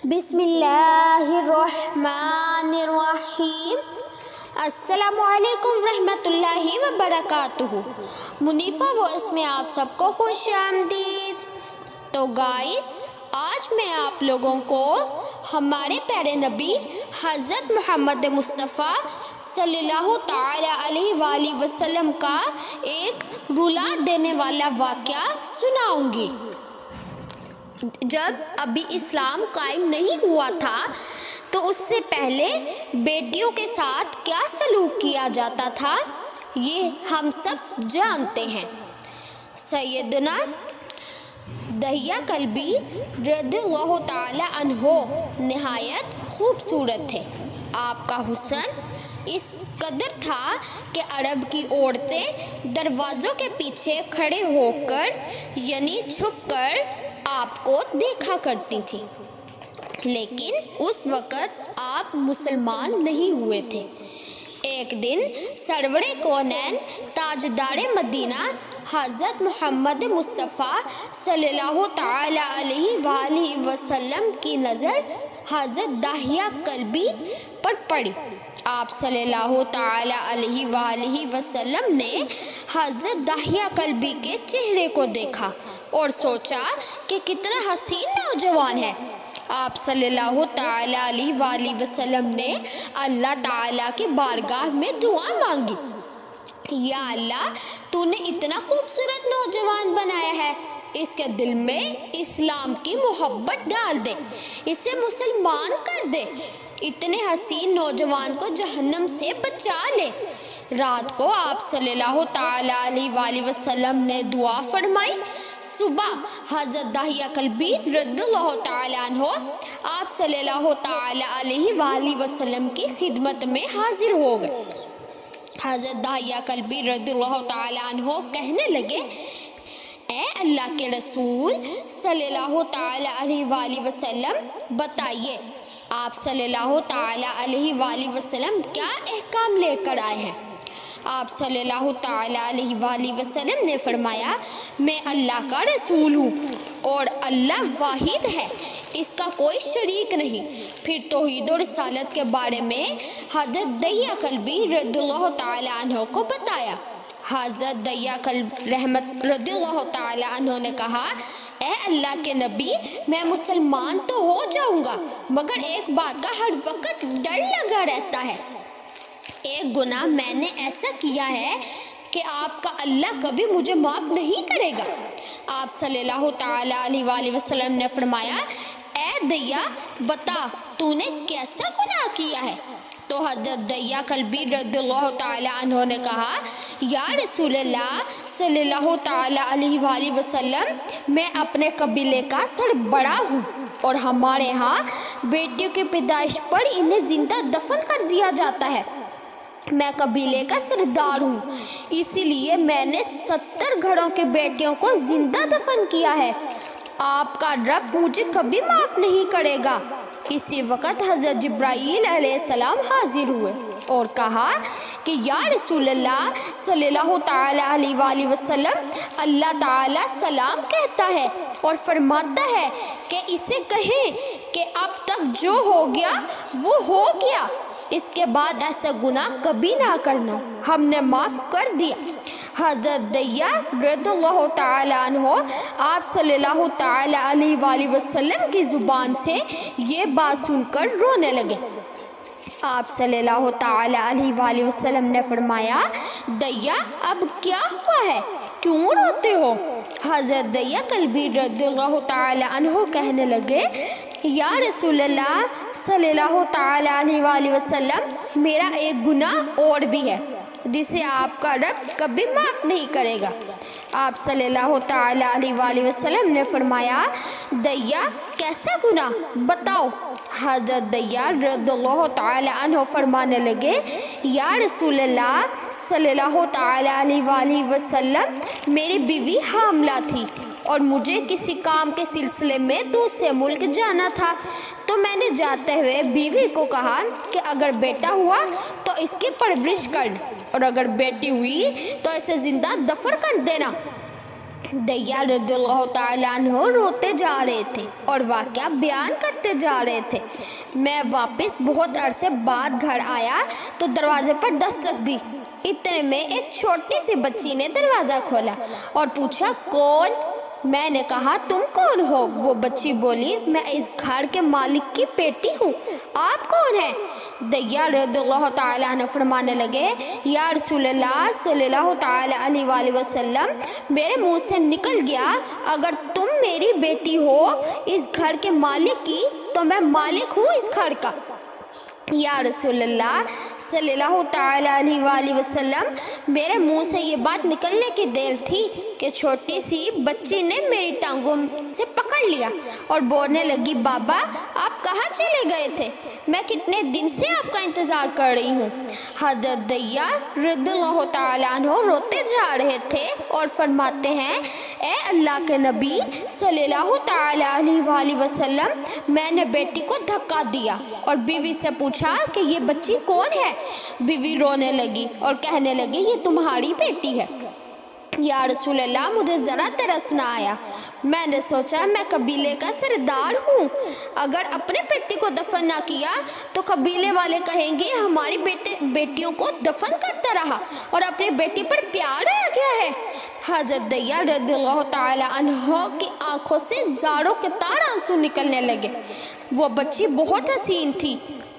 بسم اللہ الرحمن الرحیم۔ السلام علیکم ورحمۃ اللہ وبرکاتہ۔ منیفہ وائس میں آپ سب کو خوش آمدید۔ تو گائز، آج میں آپ لوگوں کو ہمارے پیارے نبی حضرت محمد مصطفیٰ صلی اللہ تعالی علیہ وآلہ وسلم کا ایک رلا دینے والا واقعہ سناؤں گی۔ جب ابھی اسلام قائم نہیں ہوا تھا تو اس سے پہلے بیٹیوں کے ساتھ کیا سلوک کیا جاتا تھا، یہ ہم سب جانتے ہیں۔ سیدنا دحیہ کلبی رضی اللہ تعالی عنہ نہایت خوبصورت تھے۔ آپ کا حسن اس قدر تھا کہ عرب کی عورتیں دروازوں کے پیچھے کھڑے ہو کر یعنی چھپ کر آپ کو دیکھا کرتی تھی، لیکن اس وقت آپ مسلمان نہیں ہوئے تھے۔ ایک دن سرور کونین تاجدار مدینہ حضرت محمد مصطفیٰ صلی اللہ تعالی علیہ وآلہ وسلم کی نظر حضرت دحیہ کلبی پر پڑی۔ آپ صلی اللہ تعالی علیہ وآلہ وسلم نے حضرت دحیہ کلبی کے چہرے کو دیکھا اور سوچا کہ کتنا حسین نوجوان ہے۔ آپ صلی اللہ تعالی علیہ وآلہ وسلم نے اللہ تعالیٰ کی بارگاہ میں دعا مانگی، یا اللہ، تو نے اتنا خوبصورت نوجوان بنایا ہے، اس کے دل میں اسلام کی محبت ڈال دے، اسے مسلمان کر دے، اتنے حسین نوجوان کو جہنم سے بچا لے۔ رات کو آپ صلی اللہ تعالی علیہ وآلہ وسلم نے دعا فرمائی۔ صبح حضرت دحیہ کلبی رضی اللہ تعالی عنہ آپ صلی اللہ تعالی علیہ وآلہ وسلم کی خدمت میں حاضر ہو گئے۔ حضرت دحیہ کلبی رضی اللہ تعالی عنہ کہنے لگے، اے اللہ کے رسول صلی اللہ تعالی علیہ وآلہ وسلم، بتائیے آپ صلی اللہ تعالی علیہ وآلہ وسلم کیا احکام لے کر آئے ہیں؟ آپ صلی اللہ تعالی علیہ وآلہ وسلم نے فرمایا، میں اللہ کا رسول ہوں اور اللہ واحد ہے، اس کا کوئی شریک نہیں۔ پھر توحید و رسالت کے بارے میں حضرت دحیہ کلبی رضی اللہ تعالی عنہ کو بتایا۔ حضرت دحیہ کلبی رضی اللہ تعالی عنہ نے کہا، اے اللہ کے نبی، میں مسلمان تو ہو جاؤں گا، مگر ایک بات کا ہر وقت ڈر لگا رہتا ہے۔ ایک گناہ میں نے ایسا کیا ہے کہ آپ کا اللہ کبھی مجھے معاف نہیں کرے گا۔ آپ صلی اللہ تعالی علیہ وآلہ وسلم نے فرمایا، اے دحیہ، بتا تو نے کیسا گناہ کیا ہے؟ تو حضرت دحیہ کلبی رضی اللہ تعالی عنہ نے کہا، یا رسول اللہ صلی اللہ تعالی علیہ وآلہ وسلم، میں اپنے قبیلے کا سربراہ ہوں اور ہمارے ہاں بیٹیوں کی پیدائش پر انہیں زندہ دفن کر دیا جاتا ہے۔ میں قبیلے کا سردار ہوں، اسی لیے میں نے 70 گھروں کے بیٹیوں کو زندہ دفن کیا ہے۔ آپ کا رب مجھے کبھی معاف نہیں کرے گا۔ اسی وقت حضرت جبرائیل علیہ السلام حاضر ہوئے اور کہا کہ یا رسول اللہ صلی اللہ تعالی علیہ وآلہ وسلم، اللہ تعالیٰ سلام کہتا ہے اور فرماتا ہے کہ اسے کہیں کہ اب تک جو ہو گیا وہ ہو گیا، اس کے بعد ایسا گناہ کبھی نہ کرنا، ہم نے معاف کر دیا۔ حضرت دحیہ رضی اللہ تعالی عنہ آپ صلی اللہ تعالی علیہ وآلہ وسلم کی زبان سے یہ بات سن کر رونے لگے۔ آپ صلی اللہ تعالی علیہ وآلہ وسلم نے فرمایا، دحیہ، اب کیا ہوا ہے، کیوں روتے ہو؟ حضرت دحیہ کلبی رضی اللہ تعالی عنہ کہنے لگے، یا رسول اللہ صلی اللہ تعالی علیہ وآلہ وسلم، میرا ایک گناہ اور بھی ہے جسے آپ کا رب کبھی معاف نہیں کرے گا۔ آپ صلی اللہ تعالی علیہ وآلہ وسلم نے فرمایا، دحیہ، کیسا گناہ، بتاؤ۔ حضرت دحیہ رضی اللہ تعالی عنہ فرمانے لگے، یا رسول اللہ صلی اللہ تعالی علیہ وآلہ وسلم، میری بیوی حاملہ تھی اور مجھے کسی کام کے سلسلے میں دوسرے ملک جانا تھا، تو میں نے جاتے ہوئے بیوی کو کہا کہ اگر بیٹا ہوا تو اس کی پرورش کر، اور اگر بیٹی ہوئی تو اسے زندہ دفن کر دینا۔ دیا رضی اللہ تعالیٰ عنہ روتے جا رہے تھے اور واقعہ بیان کرتے جا رہے تھے۔ میں واپس بہت عرصے بعد گھر آیا تو دروازے پر دستک دی۔ اتنے میں ایک چھوٹی سی بچی نے دروازہ کھولا اور پوچھا کون؟ میں نے کہا تم کون ہو؟ وہ بچی بولی میں اس گھر کے مالک کی بیٹی ہوں، آپ کون ہیں؟ دیا رضی اللہ تعالیٰ عنہ فرمانے لگے یا رسول اللہ صلی اللہ تعالیٰ علیہ وآلہ وسلم، میرے منہ سے نکل گیا اگر تم میری بیٹی ہو اس گھر کے مالک کی تو میں مالک ہوں اس گھر کا۔ یا رسول اللہ صلی اللہ تعالیٰ علیہ وآلہ وسلم، میرے منہ سے یہ بات نکلنے کی دیر تھی کہ چھوٹی سی بچی نے میری ٹانگوں سے پکڑ لیا اور بولنے لگی بابا آپ کہاں چلے گئے تھے؟ میں کتنے دن سے آپ کا انتظار کر رہی ہوں۔ حضرت دیا رضی اللہ تعالیٰ عنہ روتے جا رہے تھے اور فرماتے ہیں اے اللہ کے نبی صلی اللہ تعالیٰ علیہ وآلہ وسلم، میں نے بیٹی کو دھکا دیا اور بیوی سے پوچھا کہ یہ بچی کون ہے؟ بیوی رونے لگی اور کہنے لگی یہ تمہاری بیٹی ہے۔ یا رسول اللہ مجھے ذرا ترس نہ آیا، میں نے سوچا میں قبیلے کا سردار ہوں، اگر اپنے بیٹی کو دفن نہ کیا تو قبیلے والے کہیں گے ہماری بیٹیوں کو دفن کرتا رہا اور اپنی بیٹی پر پیار رہ گیا ہے۔ حضرت دیا رضی اللہ تعالیٰ عنہ کی آنکھوں سے زاروں کے تار آنسو نکلنے لگے۔ وہ بچی بہت حسین تھی،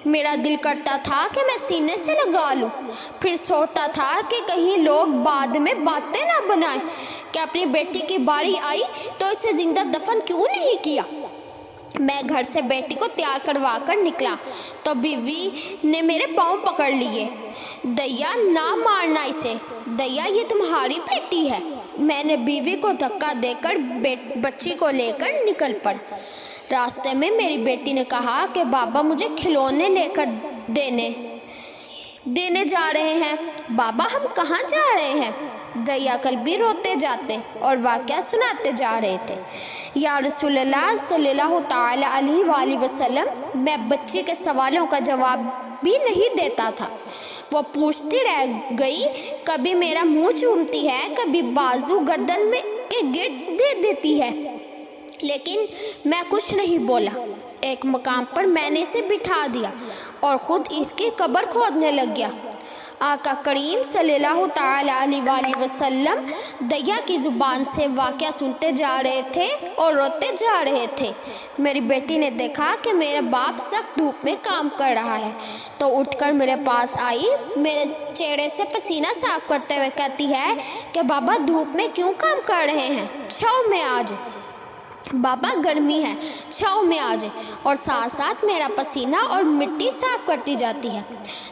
میرا دل کرتا تھا کہ میں سینے سے لگا لوں، پھر سوچتا تھا کہ کہیں لوگ بعد میں باتیں نہ بنائیں کہ اپنی بیٹی کی باری آئی تو اسے زندہ دفن کیوں نہیں کیا۔ میں گھر سے بیٹی کو تیار کروا کر نکلا تو بیوی نے میرے پاؤں پکڑ لیے۔ دیا نہ مارنا اسے، دیا یہ تمہاری بیٹی ہے۔ میں نے بیوی کو دھکا دے کر بچی کو لے کر نکل پڑا۔ راستے میں میری بیٹی نے کہا کہ بابا مجھے کھلونے لے کر دینے جا رہے ہیں۔ بابا ہم کہاں جا رہے ہیں؟ دیا قلبی روتے جاتے اور واقعہ سناتے جا رہے تھے۔ یا رسول اللہ صلی اللہ تعالیٰ علیہ وآلہ وسلم، میں بچی کے سوالوں کا جواب بھی نہیں دیتا تھا۔ وہ پوچھتی رہ گئی، کبھی میرا منہ چومتی ہے، کبھی بازو گردن میں کے گرد دے دیتی ہے، لیکن میں کچھ نہیں بولا۔ ایک مقام پر میں نے اسے بٹھا دیا اور خود اس کی قبر کھودنے لگ گیا۔ آقا کریم صلی اللہ تعالیٰ علیہ وآلہ وسلم دیا کی زبان سے واقعہ سنتے جا رہے تھے اور روتے جا رہے تھے۔ میری بیٹی نے دیکھا کہ میرا باپ سخت دھوپ میں کام کر رہا ہے تو اٹھ کر میرے پاس آئی، میرے چہرے سے پسینہ صاف کرتے ہوئے کہتی ہے کہ بابا دھوپ میں کیوں کام کر رہے ہیں؟ چھاؤں میں آ جائے بابا، گرمی ہے، چھاؤں میں آ جائے، اور ساتھ ساتھ میرا پسینہ اور مٹی صاف کرتی جاتی ہے۔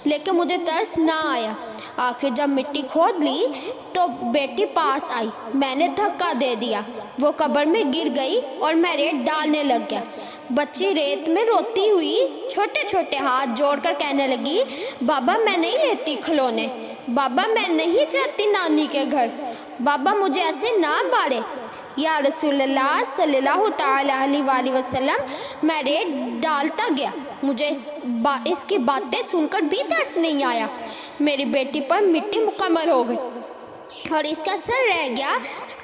لیکن مجھے ترس نہ آیا۔ آخر جب مٹی کھود لی تو بیٹی پاس آئی، میں نے دھکا دے دیا، وہ قبر میں گر گئی اور میں ریت ڈالنے لگ گیا۔ بچی ریت میں روتی ہوئی چھوٹے چھوٹے ہاتھ جوڑ کر کہنے لگی بابا میں نہیں لیتی کھلونے، بابا میں نہیں جاتی نانی کے گھر، بابا مجھے ایسے نہ مارے۔ یا رسول اللہ صلی اللہ تعالیٰ علیہ وآلہ وسلم، میں ریت ڈالتا گیا، مجھے اس کی باتیں سن کر بھی ترس نہیں آیا۔ میری بیٹی پر مٹی مکمل ہو گئی اور اس کا سر رہ گیا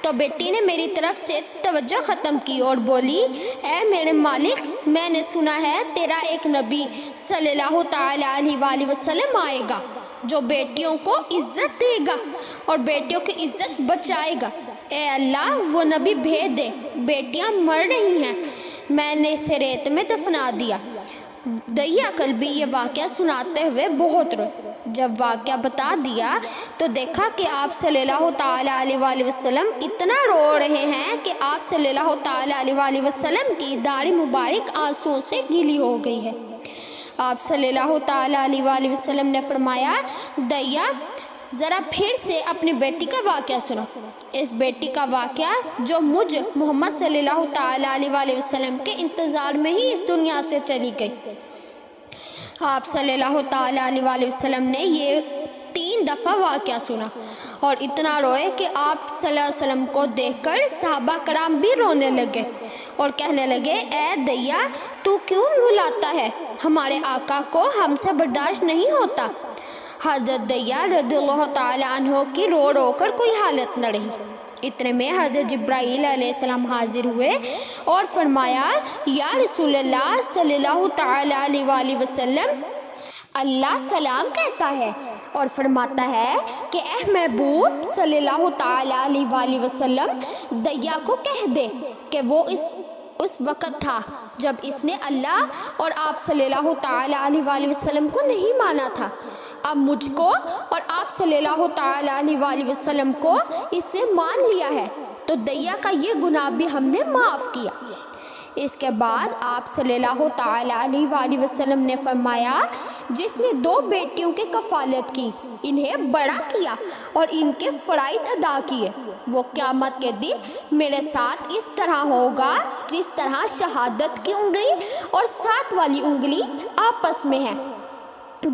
تو بیٹی نے میری طرف سے توجہ ختم کی اور بولی اے میرے مالک، میں نے سنا ہے تیرا ایک نبی صلی اللہ تعالیٰ علیہ وآلہ وسلم آئے گا جو بیٹیوں کو عزت دے گا اور بیٹیوں کی عزت بچائے گا۔ اے اللہ وہ نبی بھیج دے، بیٹیاں مر رہی ہیں۔ میں نے اسے ریت میں دفنا دیا۔ دیا قلبی یہ واقعہ سناتے ہوئے بہت روئے۔ جب واقعہ بتا دیا تو دیکھا کہ آپ صلی اللہ تعالیٰ علیہ وآلہ وسلم اتنا رو رہے ہیں کہ آپ صلی اللہ تعالیٰ علیہ وآلہ وسلم کی داڑھی مبارک آنسوؤں سے گیلی ہو گئی ہے۔ آپ صلی اللہ تعالیٰ علیہ وآلہ وسلم نے فرمایا دیا ذرا پھر سے اپنی بیٹی کا واقعہ سنو، اس بیٹی کا واقعہ جو مجھ محمد صلی اللہ تعالیٰ علیہ وآلہ وسلم کے انتظار میں ہی اس دنیا سے چلی گئی۔ آپ صلی اللہ تعالیٰ علیہ وآلہ وسلم نے یہ 3 دفعہ واقعہ سنا اور اتنا روئے کہ آپ صلی اللہ علیہ وسلم کو دیکھ کر صحابہ کرام بھی رونے لگے اور کہنے لگے اے دیا تو کیوں رلاتا ہے؟ ہمارے آقا کو ہم سے برداشت نہیں ہوتا۔ حضرت دیا رضی اللہ تعالیٰ عنہ کی رو رو کر کوئی حالت نہ رہی۔ اتنے میں حضرت جبرائیل علیہ السلام حاضر ہوئے اور فرمایا یا رسول اللہ صلی اللہ تعالی علیہ وآلہ وسلم، اللہ سلام کہتا ہے اور فرماتا ہے کہ اے محبوب صلی اللہ تعالی علیہ وآلہ وسلم، دیا کو کہہ دے کہ وہ اس وقت تھا جب اس نے اللہ اور آپ صلی اللہ تعالی علیہ وآلہ وسلم کو نہیں مانا تھا، اب مجھ کو اور آپ صلی اللہ تعالی علیہ وآلہ وسلم کو اس نے مان لیا ہے تو دیا کا یہ گناہ بھی ہم نے معاف کیا۔ اس کے بعد آپ صلی اللہ تعالی علیہ وآلہ وسلم نے فرمایا جس نے 2 بیٹیوں کی کفالت کی، انہیں بڑا کیا اور ان کے فرائض ادا کیے، وہ قیامت کے دن میرے ساتھ اس طرح ہوگا جس طرح شہادت کی انگلی اور 7 والی انگلی آپس میں ہے۔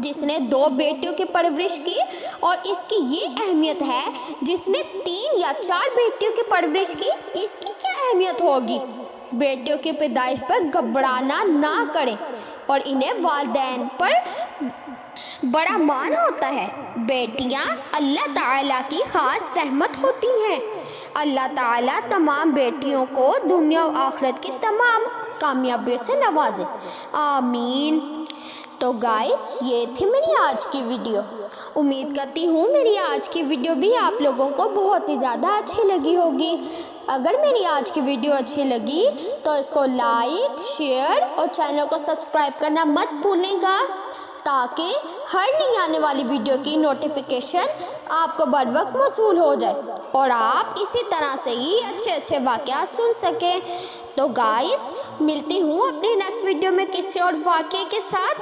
جس نے 2 بیٹیوں کی پرورش کی، اور اس کی یہ اہمیت ہے جس نے 3 یا 4 بیٹیوں کی پرورش کی، اس کی کیا اہمیت ہوگی؟ بیٹیوں کی پیدائش پر گھبرانا نہ کریں اور انہیں والدین پر بڑا مان ہوتا ہے۔ بیٹیاں اللہ تعالیٰ کی خاص رحمت ہوتی ہیں۔ اللہ تعالیٰ تمام بیٹیوں کو دنیا و آخرت کی تمام کامیابی سے نوازے، آمین۔ تو گائز، یہ تھی میری آج کی ویڈیو۔ امید کرتی ہوں میری آج کی ویڈیو بھی آپ لوگوں کو بہت ہی زیادہ اچھی لگی ہوگی۔ اگر میری آج کی ویڈیو اچھی لگی تو اس کو لائک، شیئر اور چینل کو سبسکرائب کرنا مت بھولیں گا، تاکہ ہر نئی آنے والی ویڈیو کی نوٹیفیکیشن آپ کو بر وقت موصول ہو جائے اور آپ اسی طرح سے ہی اچھے واقعات سن سکیں۔ تو گائز، ملتی ہوں اپنی نیکسٹ ویڈیو میں کسی اور واقعے کے ساتھ،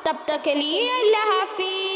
تب تک کے لیے اللہ حافظ۔